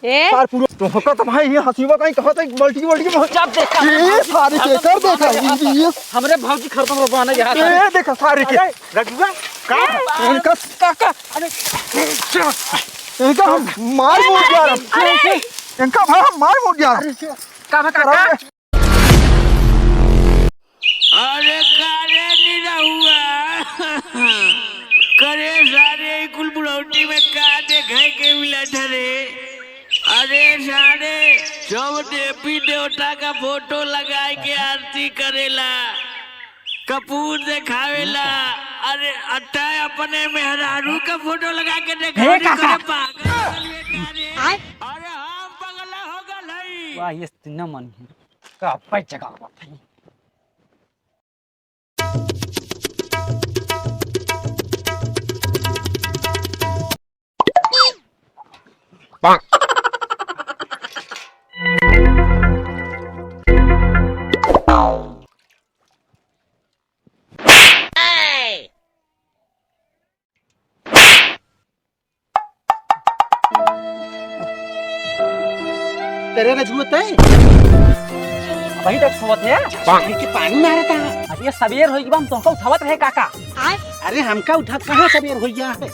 सार पूरा तो होका तो भाई ये हसीबा कहीं कहा था बल्टी जब देखा ए सारे के कर देखा ये हमरे भौजी खरतम रोबाना यहाँ ए देखा सारे के रजुआ का इनका काका अरे इनका हम मार मुड़ जा रहा इनका भाई हम मार मुड़ जा रहा काका अरे कारे नहीं रहुआ करे सारे कुल बुढ़ौती में का देखे के मिला ठरे। अरे सारे सब देवी देवता का फोटो लगाए के आरती करेला, कपूर दिखावेला। अरे अट्टा अपने मेहरारू का फोटो लगा के देखावे करे पागल। अरे हम पगला हो गल हई। वाह ये तीन मन का पैसा जगह बात है। तेरे रजुआ है वही तक सोवत है कि पानी मारा था। ये सबेर होई बम तुमको उठावत रहे काका। अरे हमका उठा कहाँ सबेर हो गया है।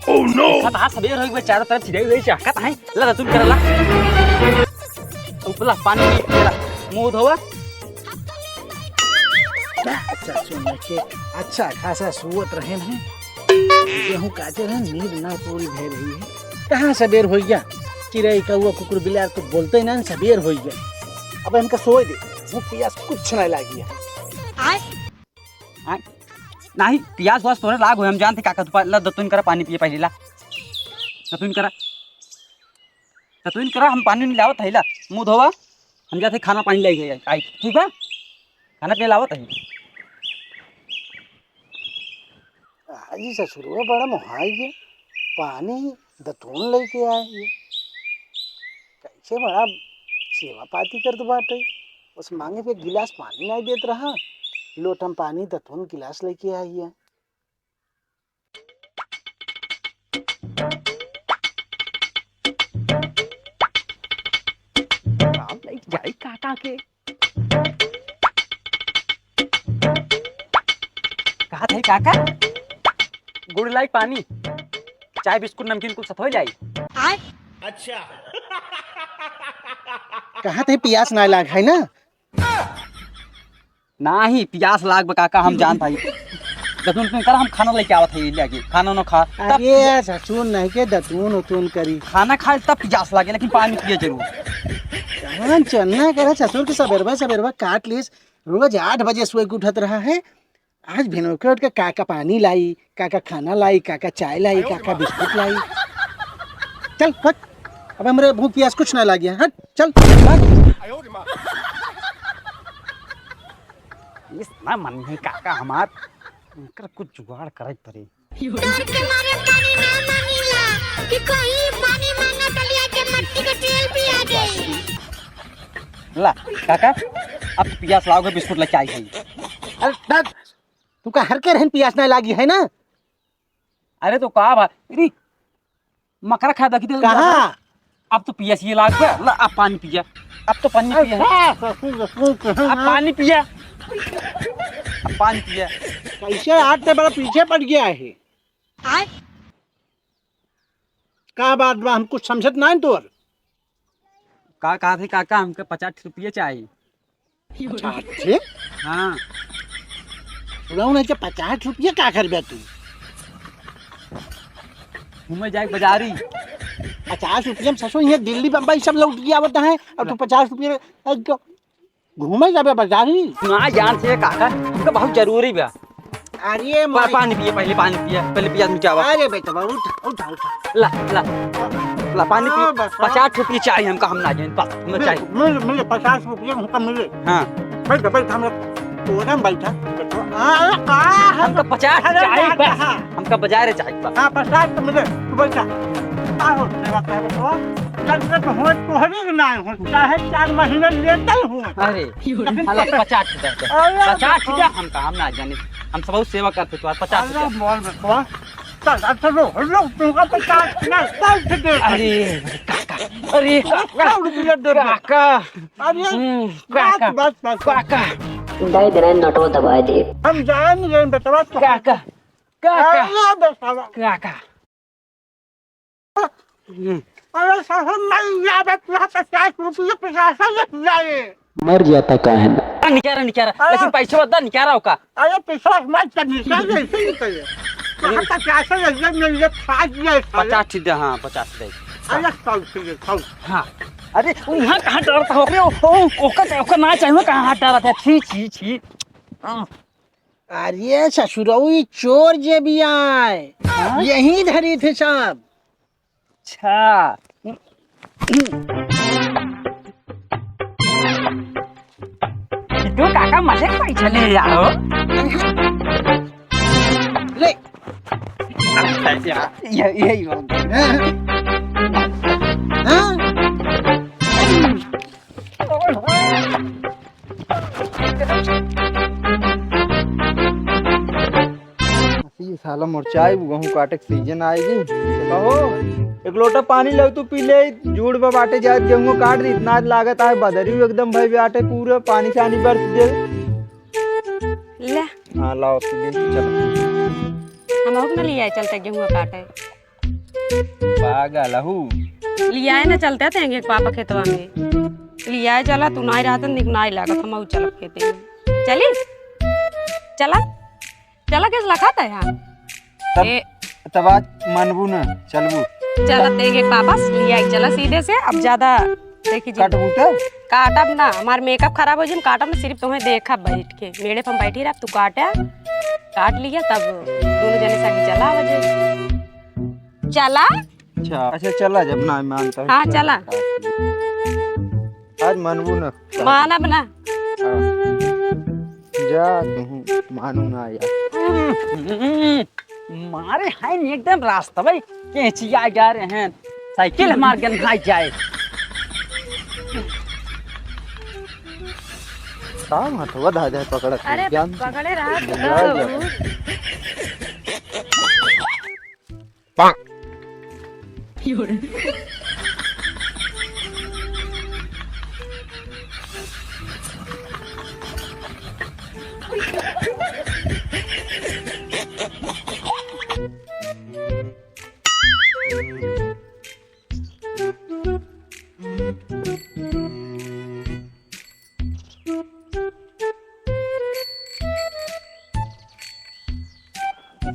ओह नो कहा सबेर होई चारों तरफ छिड़े हुए चाहत है लगा तुम करला ऊपला पानी मेरा मुंह धोवा। अच्छा सुन के अच्छा खासा सुवत रहे हैं गेहूं काटे रहे नींद ना पूरी भय रही है। कहाँ सबेर हो गया। चिड़ै कौआ कुकुर बिलार तो बोलते ना सबेर हो गया। अब इनका सोए दे वो पियास कुछ नहीं लागी है। नहीं पियास वास तोरे लाग हो हम जानते काका तू ला दतुन करा पानी पिए पहले ला दतुन करा हम पानी नहीं लावत हैला मुंह धोवा हम जाते खाना पानी लाई गए आई ठीक है खाना पीने लावत है। हाजी ससुर बड़ा मुहाई है पानी दतून लेके आए ये कैसे बड़ा सेवा पाती कर दो बाटे। उस मांगे पे गिलास पानी नहीं देत रहा लोटम पानी दतून गिलास लेके आई है। काम लाइक जाई काका के कहा थे काका गुड़ लाइक पानी चाय बिस्कुट नमकीन कुछ सत हो जाई। अच्छा कहा थे पियास ना लाग है ना। नाही पियास लाग काका हम जान भाई दतून तुम कर हम खाना लेके आवत है लेके खाना न खा अरे ससुर नहीं के दतून उतून करी खाना खाए तब पियास लागे लेकिन पानी पिए जरूर। कहाँ चलना करे ससुर के सबेरवा काट लीस रोज 8 बजे सोए के उठत रहा है। आज भिनो के उठ के काका पानी लाई काका खाना लाई काका चाय लाई काका बिस्कुट लाई। चल हट अब हमरे भूख प्यास कुछ ना लगी हट चल इस ना मन है काका हमार कर कुछ जुगाड़ करे पड़े। डर के मारे पानी ना मांगीला कि कहीं पानी मांगा तलिया के मट्टी के तेल भी आ गई। ला काका अब पियास लाओगे बिस्कुट लेके आई है। अरे डर तू का हर के रहन प्यास ना लगी है ना। अरे तो कहा भाई मकरा खा दकी दे कहाँ अब तो पियास ये लाग पे ला अब पानी पिया अब तो पानी पिया अब पानी पिया अब पानी पिया कैसे हाथ से बड़ा पीछे पड़ गया है। का बात बा हम कुछ समझत ना तोर का कहा थे काका हमके 50 रुपये चाहिए। अच्छे हाँ उड़ाऊ 50 रुपये का कर बे तू घूमे जाए बाजारी 50 रुपये में ससुर ये दिल्ली बम्बई सब लौट गया बता है और तू 50 रुपये घूमे जाबे बाजारी ना जान से काका हमका बहुत जरूरी बा। अरे पानी पिए पहले पियाज में क्या अरे बेटा उठा उठा उठा ला ला ला पानी पिए 50 रुपये चाहिए हमका हम ना जाए हमें चाहिए मिले 50 रुपये हमका मिले। हाँ बैठ हम तोरा बैठा हमका 50 चाहिए बस हमका बाजार चाहिए बस। हाँ 50 तो मिले तू बैठा आओ तेरा कहबो जब हो तो हरी ना हो चाहे 4 महीने लेता हूँ। अरे हला 50 रुपया हमका हम ना जाने हम सब सेवा करते तो 50 रुपया बोल बेटवा अरे काका, अरे काका, काका, काका, दाई दे नटो दबा दे। हम जाएंगे बेटा काका, काका, काका। अरे साहब नहीं याद है 50 रुपये प्रशासन जाए। मर जाता का है ना। निकारा लेकिन पैसे बता निकारा होगा। अरे पिछला मत करनी चाहिए ऐसे ही कहिए। कहाँ तक कैसे लगे मेरे खास ये 50 दे, हाँ 50 दे। अरे खाओ हाँ अरे वहाँ कहाँ डरता हो रे? ओका ना चाहिए कहाँ हाथ डाला था? छी छी छी। अरे ससुरऊ चोर जे भी आए यही धरी थे साहब। अच्छा तो काका मजे का पैसा ले जाओ। ले यही बात। ये साला मुरचाई गेहूं काटे के सीजन आएगी कहो एक लोटा पानी लो तू पी ले जूड़ में बाटे जाए गेहूं काट दी इतना लागत है बदरी एकदम भाई बाटे पूरे पानी से आनी बरस दे ले हाँ लाओ पी ले चलो हम ना लिया चलते गेहूं काटे पागल हूँ लिया ना चलते थे एक पापा खेतवा में लिया चला तू ना रहा निक ना लागत हम चल खेते में चली चला चला कैसे लखा था यहाँ तब आज मनबू ना चलबू चला तेगे पापा लिया चला सीधे से अब ज्यादा देखी काटबू तो काटब ना हमार मेकअप खराब हो जाए काटब ना सिर्फ तुम्हें देखा बैठ के मेरे पे हम बैठी रहा तू काट लिया तब दोनों जने साथ चला बजे चला अच्छा चला जब ना मानता हूँ हाँ चला आज मनबू ना मानब ना जा तू मानू ना यार मारे हैं नहीं एकदम रास्ता भाई कैंची आ जा रहे हैं साइकिल मार के भाग जाए। काम हटवा धा जा पकड़ अरे पकड़े रहा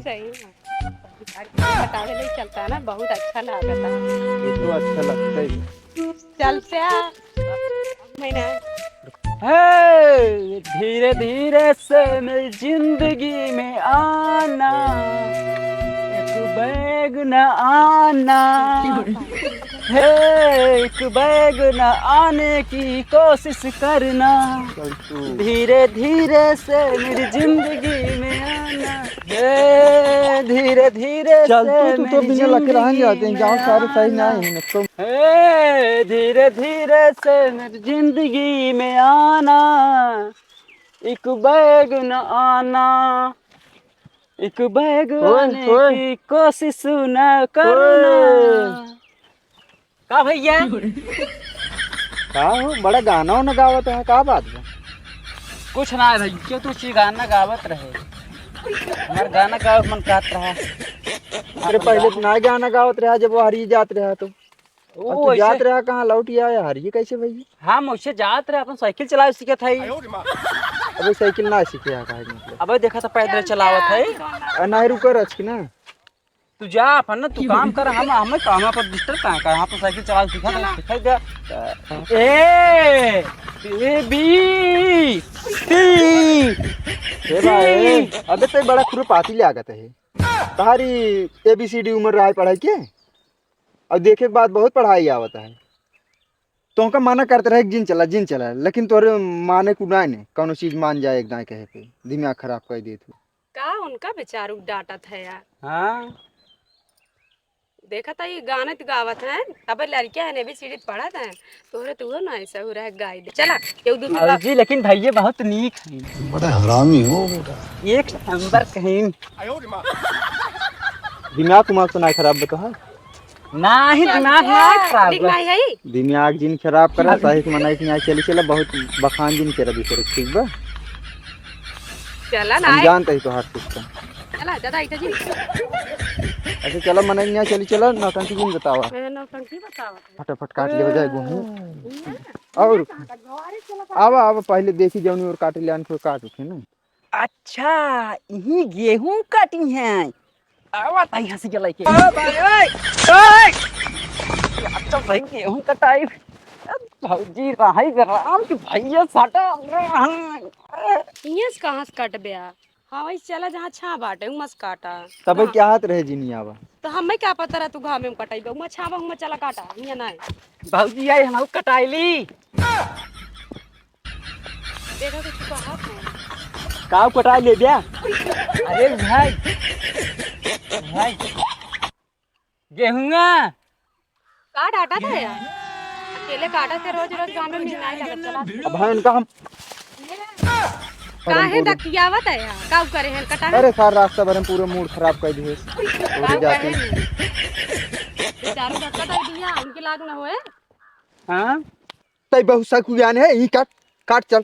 सही बतावे नहीं चलता ना बहुत अच्छा लगता ये तो अच्छा लगता है चलते मैंने धीरे धीरे से मेरी जिंदगी में आना एक बैग न आना है एक बैग न आने की कोशिश करना धीरे धीरे से मेरी जिंदगी में आना है धीरे धीरे चल तू तो बिना लग रहा जाते हैं गाँव सारे सही ना है तो धीरे धीरे से मेरी जिंदगी में आना एक बैग न आना एक बैग आने की कोशिश न करना। का भैया का हो बड़ा गाना वाना गावत है का बात है कुछ ना है भाई क्यों तू ची गाना गावत रहे हमारा गाना गावत मन कहत रहा। अरे पहले तो ना गाना गावत रहा जब वो हरी जात रहा तो ओ जात रहा कहाँ लौट आया हरी कैसे भैया हम उससे जात रहे अपन साइकिल चलावे सीखत है। अबे साइकिल ना सीखे का है मतलब अबे देखा था पैदल चलावत है ना रुकर रच की ना तू जा अपन ना तू काम कर हम हमें काम पर डिस्टर्ब कहाँ कर यहाँ पर साइकिल चला सीखा ना सिखा दे ए बी सी भाई अबे तो बड़ा खुरपाती ले आगत है तारी ABCD उम्र रहा है पढ़ाई के और देखे के बाद बहुत पढ़ाई आवत है तो का माना करते रहे जिन चला लेकिन तोरे माने को ना ने कौनो चीज मान जाए एकदम कहे पे दिमाग खराब कर दे तू का उनका बेचारू डांटा था यार। हाँ देखा था ये गाना तो गावत है अब लड़कियां है ने भी सीढ़ी पढ़ा था तोरे तू ना ऐसा हो रहा है गाय दे चला ये दूसरा जी लेकिन भैया बहुत नीक है बड़ा हरामी हो बेटा एक नंबर कहीं दिमाग उमाग तो नहीं खराब बता है नाही दिमाग ना खराब दिख नहीं है दिमाग जिन खराब करा सही से मनाई यहाँ चली चला बहुत बखान जिन करा दूसरे ठीक बा चला हम ना जानते ही तो हर सिस्टम चला ज्यादा इधर जी अच्छा चलो मनाई यहाँ चली चला नौटंकी जिन बतावा मैं नौटंकी बताओ फटाफट काट ले हो जाए गेहूँ और आवा आवा पहले देखी जाऊनी और काट ले फिर काट उठे ना अच्छा यही गेहूं काटी है आवा ताई हंसी जलाई के अच्छा भाई गेहूं कटाई भौजी रहाई राम के भैया साटा ये कहाँ से कट गया हाँ वही चला जहाँ छा बाटे हूँ मस काटा तब क्या हाथ रहे जिनी आवा तो हमें क्या पता रहा तू घाव में कटाई बा छा बा हूँ चला काटा ये ना भौजी आई हम कटाईली देखा कुछ कहा था का कटाई ले दिया अरे भाई भाई गेहूं काट आटा था यार अकेले काटा से रोज रोज गाँव में मिलना ही लगा चला अब भाई उनका हम काहे दकियावत है यार काऊ करे हैं कटा अरे सारा रास्ता भर हम पूरा मूड खराब कर दिए काऊ जाते करे चारों धक्का दे दिया उनके लाग ना होए हां तई बहुत शौकियान है ई काट काट चल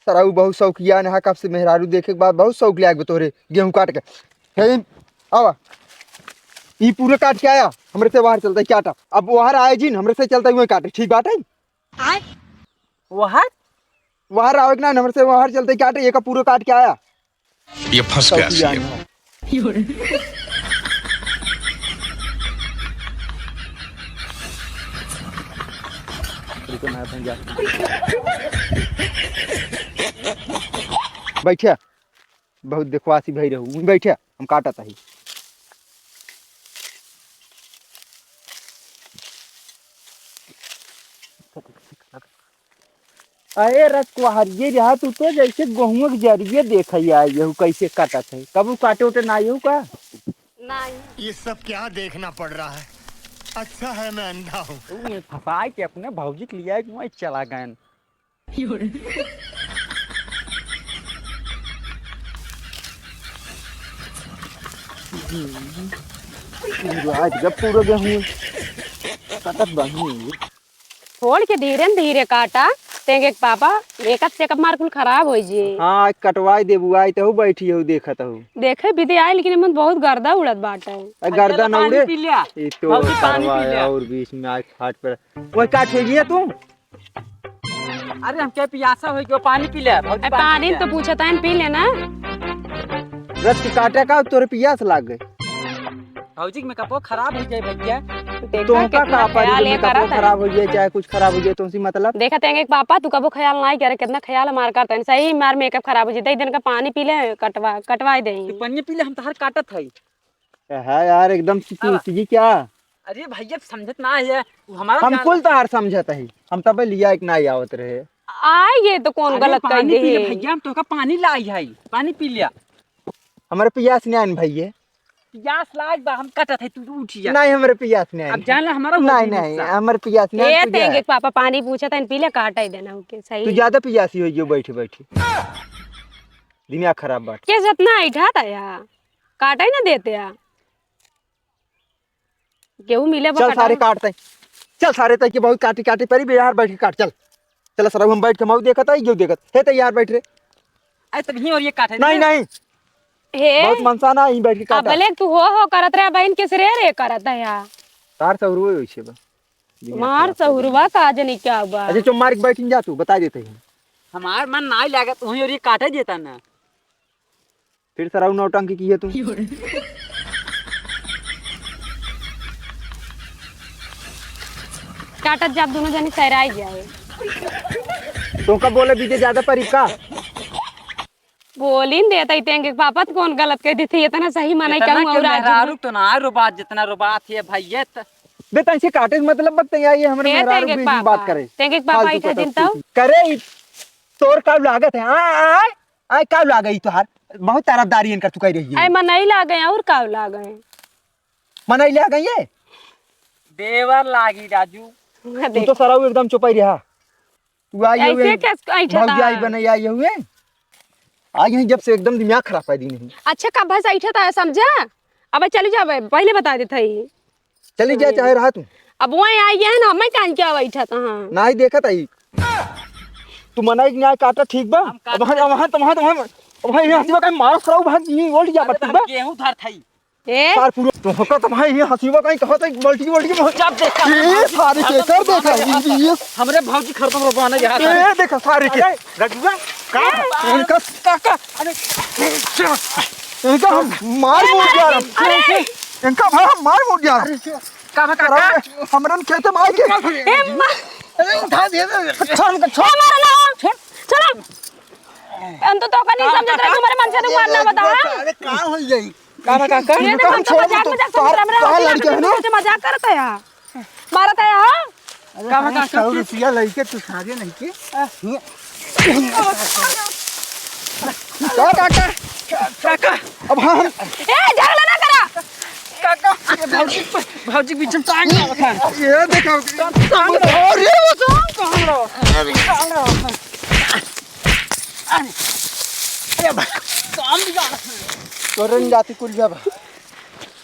सराऊ बहुत शौकियान है कब से मेहरारू देखे के बाद बहुत शौक लाग तोरे गेहूं काट के हे आवा ई पूरे काट के आया हमरे से बाहर चलता काटा अब बाहर आए जिन हमरे से चलता हुए काटे ठीक बात है वहां बाहर आवे ना हमरे से बाहर चलते काटे ये का पूरा काट के आया ये फंस गया शौकियान सीएम है। रुको ना अपन जा बैठिया बहुत देखवासी भई रहू बैठिया हम काटत ही अरे रखवार ये रहा तू तो जैसे गेहूं के जरिए देख आयु कैसे काटत है कबू काटे उटे ना आयु का नहीं ये सब क्या देखना पड़ रहा है अच्छा है मैं अंधा हूँ फसाए के अपने भौजी के लिए मैं चला गए आज जब पूरा गेहूं काटत बनी छोड़ के धीरे धीरे काटा तेंगे पापा एक से कब मार कुल खराब हो जी हाँ कटवाई देबू आई तो बैठी हो देखत हो देखे विधि आई लेकिन मन बहुत गर्दा उड़त बाटे गर्दा न उड़े पी लिया ये तो भौजी पानी पी करवाया लिया। और बीच में आज फाट पर वो काट हो गया तू अरे हम क्या पियासा हो गया पानी पी लिया भौजी पानी तो पूछा था पी लेना रस के काटे का तोरे पियास लाग गए भौजी में कपो खराब हो जाए भैया तो का का पर खराब हो जाए चाहे कुछ खराब हो जाए तो उसी मतलब देखा तेंगे पापा तू कबो ख्याल नहीं करे कितना ख्याल मार करता है सही मार मेकअप खराब हो जाए दिन का पानी पी ले कटवाई दे पन्नी पी ले हम तहर काटत है है यार एकदम सीधी क्या अरे भैया समझत ना है हमारा हम कुल तो हार समझत है हम तब लिया एक ना आवत रहे आए तो कौन गलत कर पानी पी ले दे भैया हम तो का पानी लाई है पानी पी लिया हमारे पियास नहीं आन भैया पियास लाग बा हम काटत है तू उठ जा नहीं हमारे पियास नहीं अब आन जान ले हमारा नहीं नहीं हमारे पियास नहीं ये आन, तेंगे पापा पानी पूछा था पी ले काटा ही देना ओके तू सही ज्यादा पियासी हो जो बैठे बैठे दिमाग खराब बात के जितना ऐठा था यार काटा ही ना देते यार गेहूं मिले चल सारे काटते हैं। चल सारे तक के बहुत काटी काटी परी यार बैठ के काट चल चल सर हम बैठ के मऊ देखत है जो देखत है तो यार बैठ रे ऐ तभी और ये काटे नहीं नहीं हे बहुत मनसा ना ही बैठ के अब काटा भले तू हो करत रहे बहन किस रे करत है यार तार से रुए होई छे बा मार सहुरवा का जनी क्या हुआ अच्छा चुप मार के बैठ जा तू बता देते हैं हमार मन ना लागत वही और ये काटे देता ना फिर सराउ नौटंकी की है तू काटत जब दोनों जनी सहराई जाए तो का बोले बीजे ज्यादा परी का बोली देता ही तेंगे पापा तो कौन गलत कह दी थी इतना सही माना इतना कहूं क्यों और आज मेहरारू तो ना रोबात जितना रोबात है भैया बे तैसे काटे के मतलब बकते ये हमरे हे मेहरारू तेंगे बीच पापा बात करे तेंगे पापा फालतू इठा का दिन तो करे तोर का लागत है आ आ का लागई तोहार बहुत तरफदारी कर तू कह रही है आई मन नहीं लागे और का लागे मनई ले गई है देवर लागी राजू तू तो सराउ एकदम चुपाई रहा तू आई हुए ऐसे कैसे ऐठा भौजी आई बने आई हुए आई यहीं जब से एकदम दिमाग खराब है दी नहीं अच्छा का भाषा ऐठा था समझा अब चली जा पहले बता देता ही। चली जाए चाहे रहा तू अब वहीं आई है ना, मैं कान क्या बैठा था। हाँ ना ही देखत आई तू मनाई न्याय काटा ठीक बा। अब वहां यहाँ हसीबा कहीं मार खराब भाग जी बोल जा बत बा गेहूं धर थई ए सार पूरा तो होका तो भाई ये हसीबा कहीं कहत है बल्टी जब देखा ए सारे के कर देखा ये हमरे भौजी खरदम रोबाना यहाँ ए देखा सारे के रघुआ इनका काका अरे इनका हम मार मुड़ जा रहा इनका भाई हम मार मुड़ जा काका काका हमरन खेते मार के ए मां उठा दे छोड़ छोड़ मार ना चलो अंत तो का नहीं समझ रहा तुम्हारे मन से तू मारना बता। अरे का हो जाई काका काका ये देखो हम मजाक मजाक समझ रहा है, लड़के है ना मजाक करता है यहाँ मारता है। हाँ काका का 100 रुपया लइके तू साजे नहीं के काका अब हम ए झगड़ा ना करा काका भौजी बीच में टांग ना बखान ये देखा अरे करन जाती कुल जब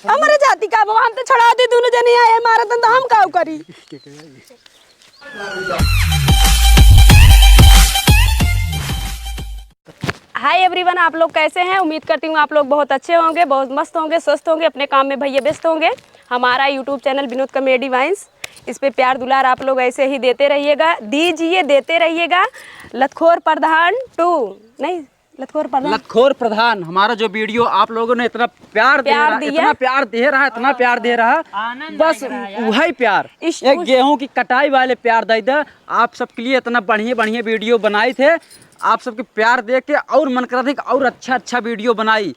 हमारे जाति का वो हम तो छड़ा दे दोनों जने आए मारा तो हम काऊ करी। हाय एवरीवन, आप लोग कैसे हैं? उम्मीद करती हूँ आप लोग बहुत अच्छे होंगे, बहुत मस्त होंगे, स्वस्थ होंगे, अपने काम में भैया व्यस्त होंगे। हमारा YouTube channel Vinod comedy vines, इस पे प्यार दुलार आप लोग ऐसे ही देते रहिएगा, दीजिए देते रहिएगा। लतखोर प्रधान 2 नहीं लतखोर प्रधान लतखोर प्रधान हमारा जो वीडियो आप लोगों ने इतना प्यार दे रहा है, इतना प्यार दे रहा है, इतना प्यार दे रहा है, बस वही प्यार एक गेहूं की कटाई वाले प्यार दे दे। आप सबके लिए इतना बढ़िया बढ़िया वीडियो बनाए थे, आप सबके प्यार देख के और मन कर रहा था कि और अच्छा वीडियो बनाई।